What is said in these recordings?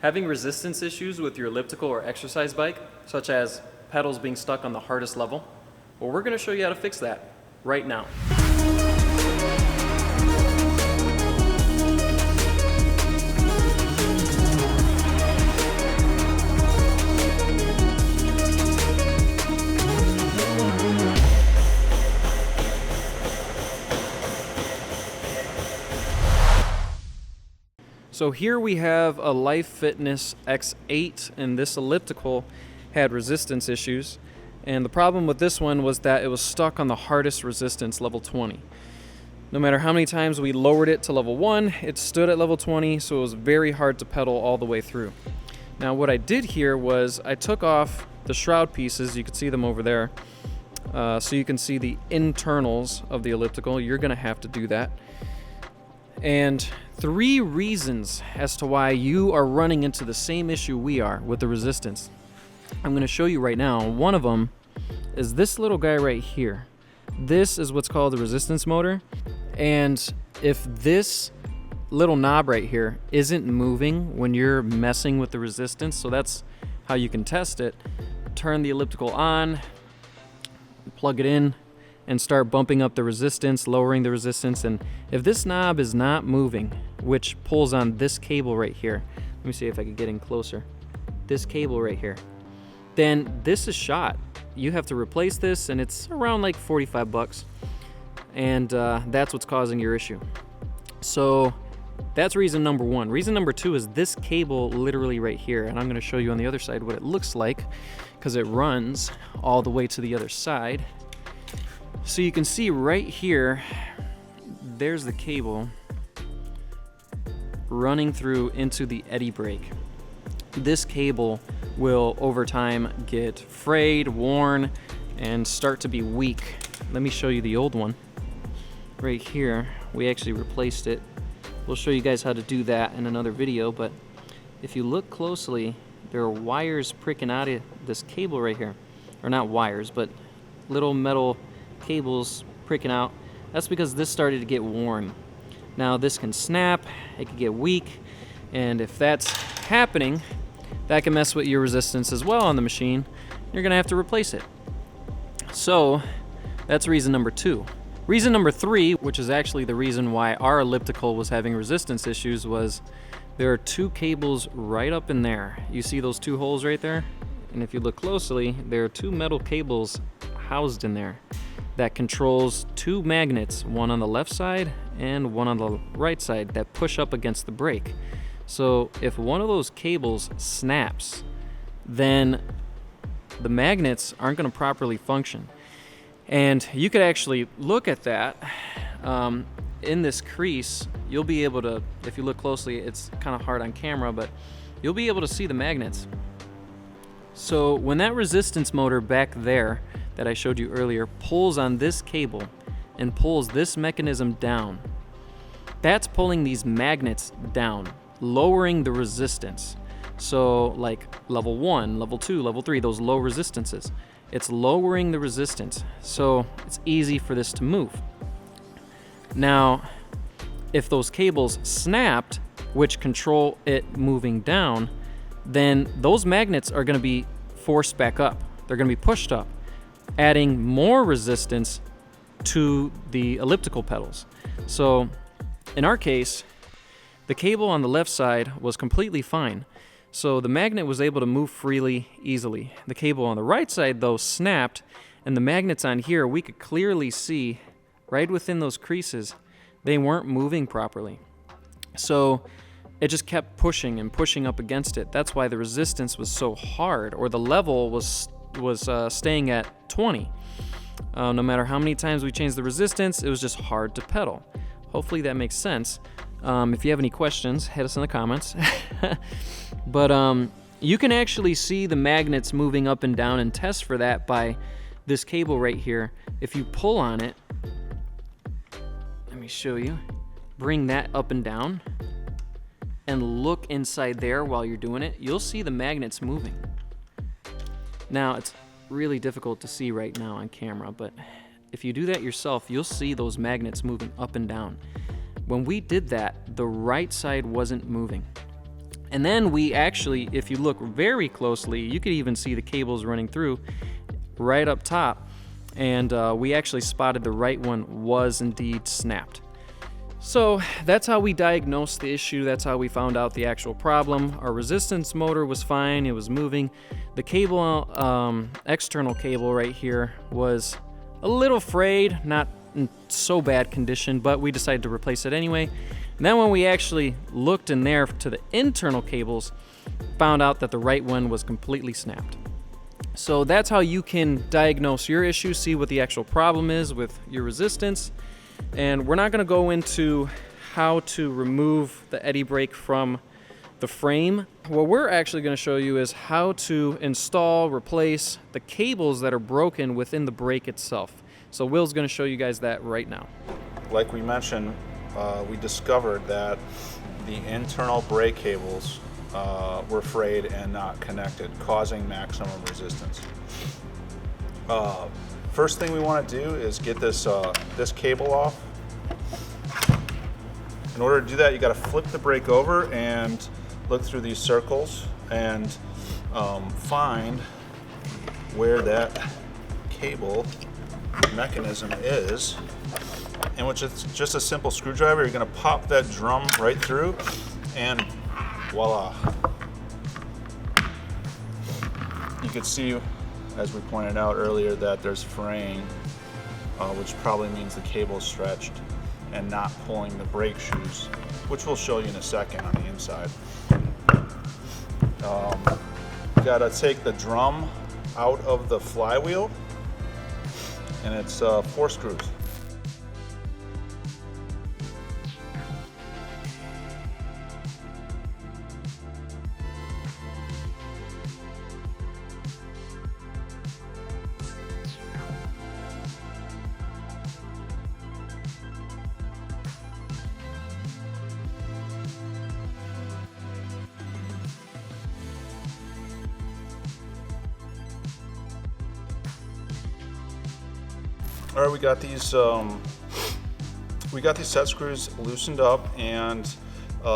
Having resistance issues with your elliptical or exercise bike, such as pedals being stuck on the hardest level, well, we're going to show you how to fix that right now. So here we have a Life Fitness X8, and this elliptical had resistance issues. And the problem with this one was that it was stuck on the hardest resistance, level 20. No matter how many times we lowered it to level 1, it stood at level 20, so it was very hard to pedal all the way through. Now what I did here was I took off the shroud pieces, you can see them over there, so you can see the internals of the elliptical. You're going to have to do that. And 3 reasons as to why you are running into the same issue we are with the resistance. I'm going to show you right now. One of them is this little guy right here. This is what's called the resistance motor. And if this little knob right here isn't moving when you're messing with the resistance, so that's how you can test it, turn the elliptical on, plug it in, and start bumping up the resistance, lowering the resistance. And if this knob is not moving, which pulls on this cable right here, let me see if I can get in closer, this cable right here, then this is shot. You have to replace this, and it's around like 45 bucks. And that's what's causing your issue. So that's reason number 1. Reason number 2 is this cable literally right here. And I'm gonna show you on the other side what it looks like, because it runs all the way to the other side. So you can see right here, there's the cable running through into the Eddy Brake. This cable will over time get frayed, worn, and start to be weak. Let me show you the old one. Right here, we actually replaced it. We'll show you guys how to do that in another video, but if you look closely, there are wires pricking out of this cable right here. Or not wires, but little metal cables pricking out. That's because this started to get worn. Now this can snap, it can get weak, and if that's happening, that can mess with your resistance as well on the machine. You're gonna have to replace it. So that's reason number 2. Reason number 3, which is actually the reason why our elliptical was having resistance issues, was there are 2 cables right up in there. You see those 2 holes right there? And if you look closely, there are 2 metal cables housed in there that controls 2 magnets, one on the left side and one on the right side, that push up against the brake. So if one of those cables snaps, then the magnets aren't going to properly function. And you could actually look at that in this crease. You'll be able to, if you look closely, it's kind of hard on camera, but you'll be able to see the magnets. So when that resistance motor back there that I showed you earlier pulls on this cable and pulls this mechanism down, that's pulling these magnets down, lowering the resistance. So like level 1, level 2, level 3, those low resistances, it's lowering the resistance, so it's easy for this to move. Now if those cables snapped, which control it moving down, then those magnets are going to be forced back up. They're going to be pushed up, adding more resistance to the elliptical pedals. So in our case, the cable on the left side was completely fine, so the magnet was able to move freely, easily. The cable on the right side, though, snapped, and the magnets on here, we could clearly see right within those creases, they weren't moving properly. So it just kept pushing and pushing up against it. That's why the resistance was so hard, or the level was staying at 20. No matter how many times we changed the resistance, it was just hard to pedal. Hopefully that makes sense. If you have any questions, hit us in the comments. But you can actually see the magnets moving up and down, and test for that by this cable right here. If you pull on it, let me show you, bring that up and down and look inside there while you're doing it, you'll see the magnets moving. Now it's really difficult to see right now on camera, but if you do that yourself, you'll see those magnets moving up and down. When we did that, the right side wasn't moving. And then we actually, if you look very closely, you could even see the cables running through right up top. And we actually spotted the right one was indeed snapped. So that's how we diagnosed the issue. That's how we found out the actual problem. Our resistance motor was fine. It was moving. The cable, external cable right here, was a little frayed, not in so bad condition, but we decided to replace it anyway. And then when we actually looked in there to the internal cables, found out that the right one was completely snapped. So that's how you can diagnose your issue, see what the actual problem is with your resistance. And we're not going to go into how to remove the Eddy Brake from the frame. What we're actually going to show you is how to install, replace the cables that are broken within the brake itself. So Will's going to show you guys that right now. Like we mentioned, we discovered that the internal brake cables were frayed and not connected, causing maximum resistance. First thing we want to do is get this cable off. In order to do that, you got to flip the brake over and look through these circles and find where that cable mechanism is. And which is just a simple screwdriver. You're going to pop that drum right through, and voila. You can see, as we pointed out earlier, that there's fraying, which probably means the cable is stretched and not pulling the brake shoes, which we'll show you in a second on the inside. You gotta take the drum out of the flywheel, and it's 4 screws. All right, we got these set screws loosened up, and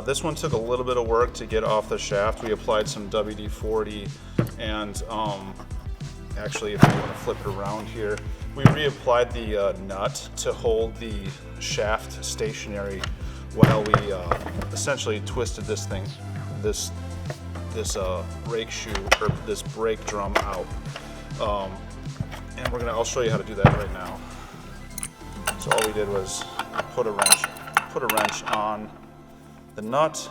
this one took a little bit of work to get off the shaft. We applied some WD-40, and actually, if you want to flip it around here, we reapplied the nut to hold the shaft stationary while we essentially twisted this thing, this brake shoe, or this brake drum out. And I'll show you how to do that right now. So all we did was put a wrench on the nut,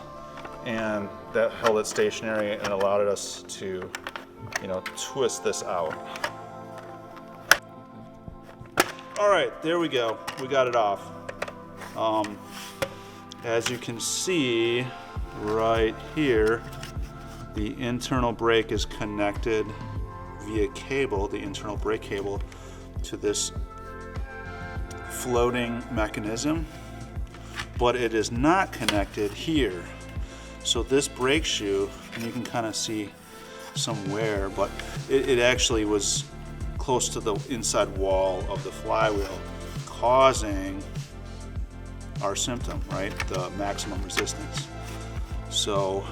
and that held it stationary and allowed us to, twist this out. All right, there we go. We got it off. As you can see right here, the internal brake is connected via cable, the internal brake cable, to this floating mechanism, but it is not connected here. So this brake shoe, and you can kind of see some wear, but it actually was close to the inside wall of the flywheel, causing our symptom, right? The maximum resistance. So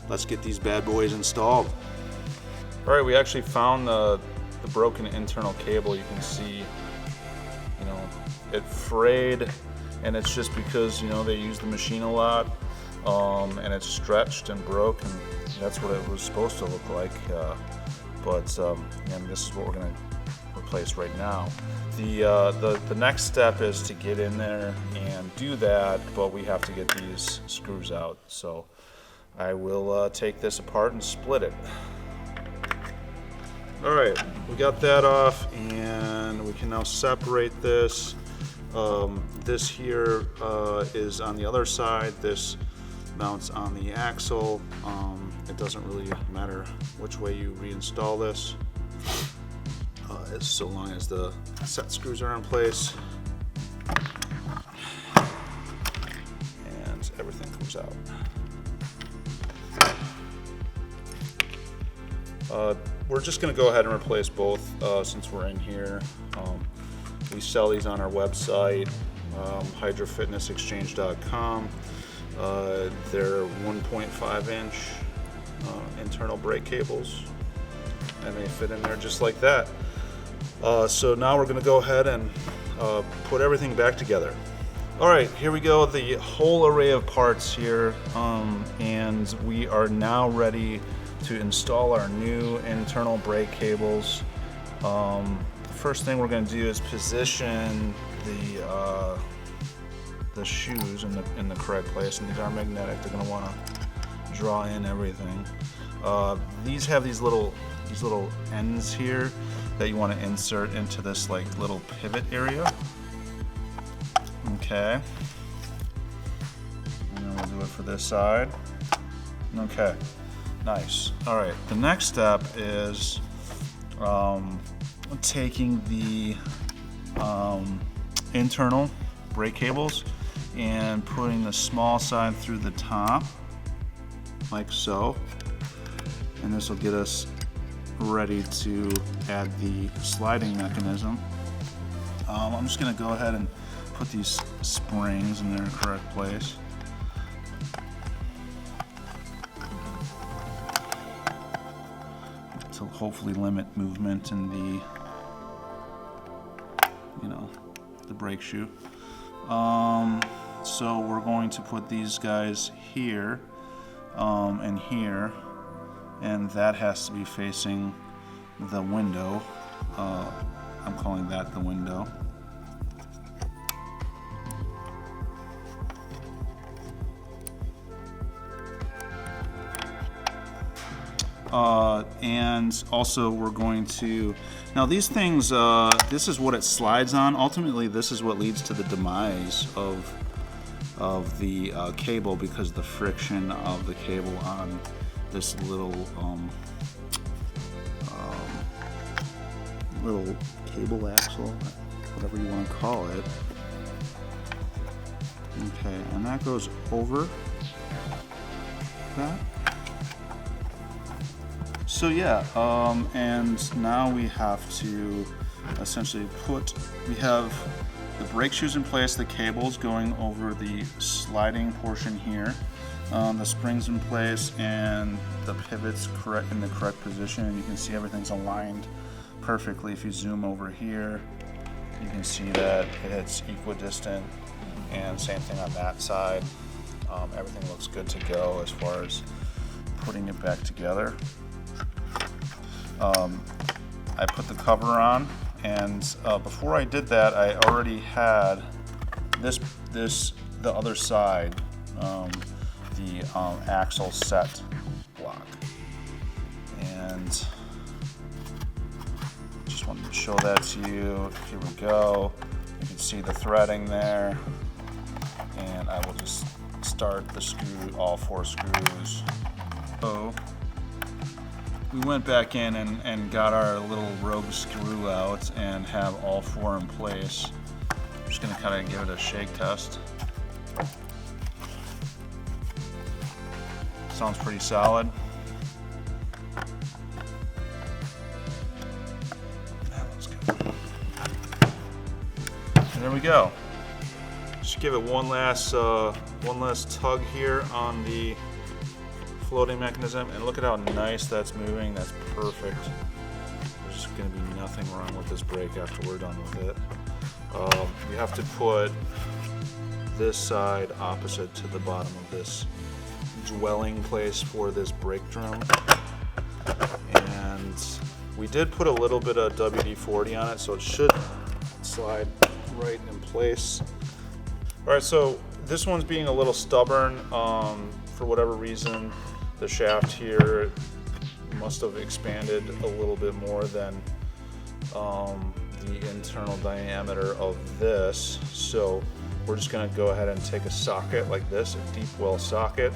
let's get these bad boys installed. All right, we actually found the broken internal cable. You can see, it frayed, and it's just because, they use the machine a lot, and it's stretched and broke, and that's what it was supposed to look like. And this is what we're gonna replace right now. The next step is to get in there and do that, but we have to get these screws out. So I will take this apart and split it. All right, we got that off, and we can now separate this. This here is on the other side. This mounts on the axle. It doesn't really matter which way you reinstall this, so long as the set screws are in place and everything comes out. We're just going to go ahead and replace both since we're in here. We sell these on our website, hydrafitnessexchange.com. They're 1.5 inch internal brake cables, and they fit in there just like that. So now we're going to go ahead and put everything back together. All right, here we go, the whole array of parts here, and we are now ready to install our new internal brake cables. The first thing we're going to do is position the shoes in the correct place, and these are magnetic. They're going to want to draw in everything. These have these little ends here that you want to insert into this like little pivot area. Okay, and then we'll do it for this side. Okay, nice. All right, the next step is taking the internal brake cables and putting the small side through the top, like so. And this will get us ready to add the sliding mechanism. I'm just going to go ahead and put these springs in their correct place. To hopefully limit movement in the, the brake shoe. So we're going to put these guys here and here, and that has to be facing the window. I'm calling that the window. And also we're going to, now these things, this is what it slides on. Ultimately, this is what leads to the demise of the cable, because the friction of the cable on this little little cable axle, whatever you want to call it. Okay, and that goes over that. So yeah, and now we have to essentially we have the brake shoes in place, the cables going over the sliding portion here, the springs in place, and the pivots in the correct position. And you can see everything's aligned perfectly. If you zoom over here, you can see that it's equidistant, and same thing on that side. Everything looks good to go as far as putting it back together. I put the cover on, and before I did that, I already had the other side, the axle set block, and just wanted to show that to you. Here we go. You can see the threading there, and I will just start the screw, all 4 screws. So we went back in and got our little rogue screw out and have all 4 in place. I'm just going to kind of give it a shake test. Sounds pretty solid. That looks good. And there we go. Just give it one last tug here on the floating mechanism, and look at how nice that's moving. That's perfect. There's going to be nothing wrong with this brake after we're done with it. You have to put this side opposite to the bottom of this dwelling place for this brake drum, and we did put a little bit of WD-40 on it, so it should slide right in place. All right, so this one's being a little stubborn for whatever reason. The shaft here must have expanded a little bit more than the internal diameter of this. So we're just going to go ahead and take a socket like this, a deep well socket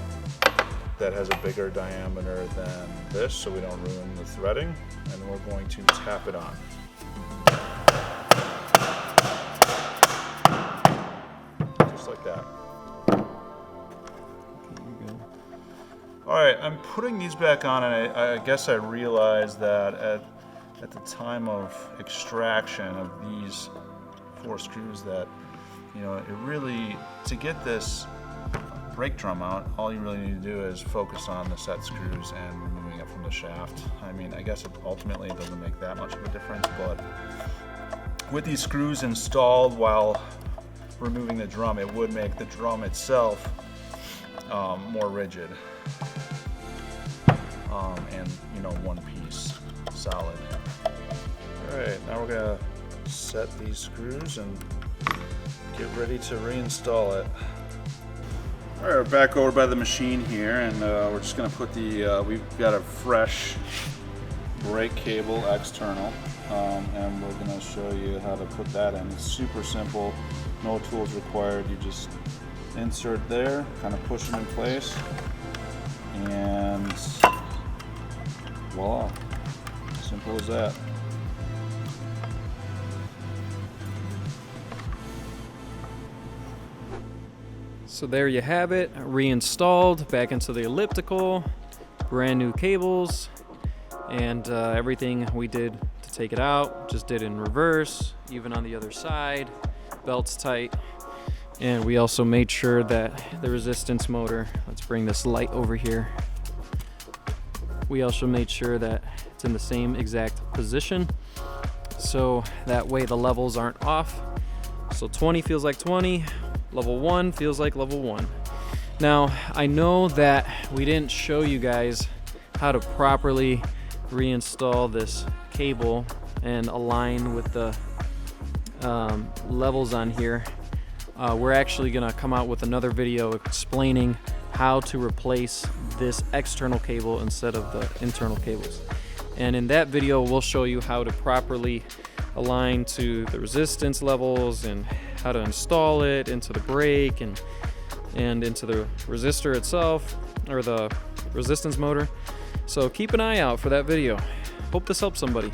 that has a bigger diameter than this, so we don't ruin the threading, and we're going to tap it on. Just like that. All right, I'm putting these back on, and I guess I realized that at the time of extraction of these 4 screws that, it really, to get this brake drum out, all you really need to do is focus on the set screws and removing it from the shaft. I mean, I guess ultimately it doesn't make that much of a difference, but with these screws installed while removing the drum, it would make the drum itself more rigid and, you know, one piece solid. All right, now we're gonna set these screws and get ready to reinstall it. All right, we're back over by the machine here, and we're just gonna put the, we've got a fresh brake cable external, and we're gonna show you how to put that in. It's super simple, no tools required. You just insert there, kind of push it in place, and voila, simple as that. So there you have it, reinstalled back into the elliptical, brand new cables, and everything we did to take it out, just did in reverse, even on the other side, belt's tight, and we also made sure that the resistance motor, let's bring this light over here, we also made sure that it's in the same exact position, so that way the levels aren't off. So 20 feels like 20, level 1 feels like level 1. Now, I know that we didn't show you guys how to properly reinstall this cable and align with the levels on here. We're actually gonna come out with another video explaining how to replace this external cable instead of the internal cables. And in that video, we'll show you how to properly align to the resistance levels and how to install it into the brake and into the resistor itself, or the resistance motor. So keep an eye out for that video. Hope this helps somebody.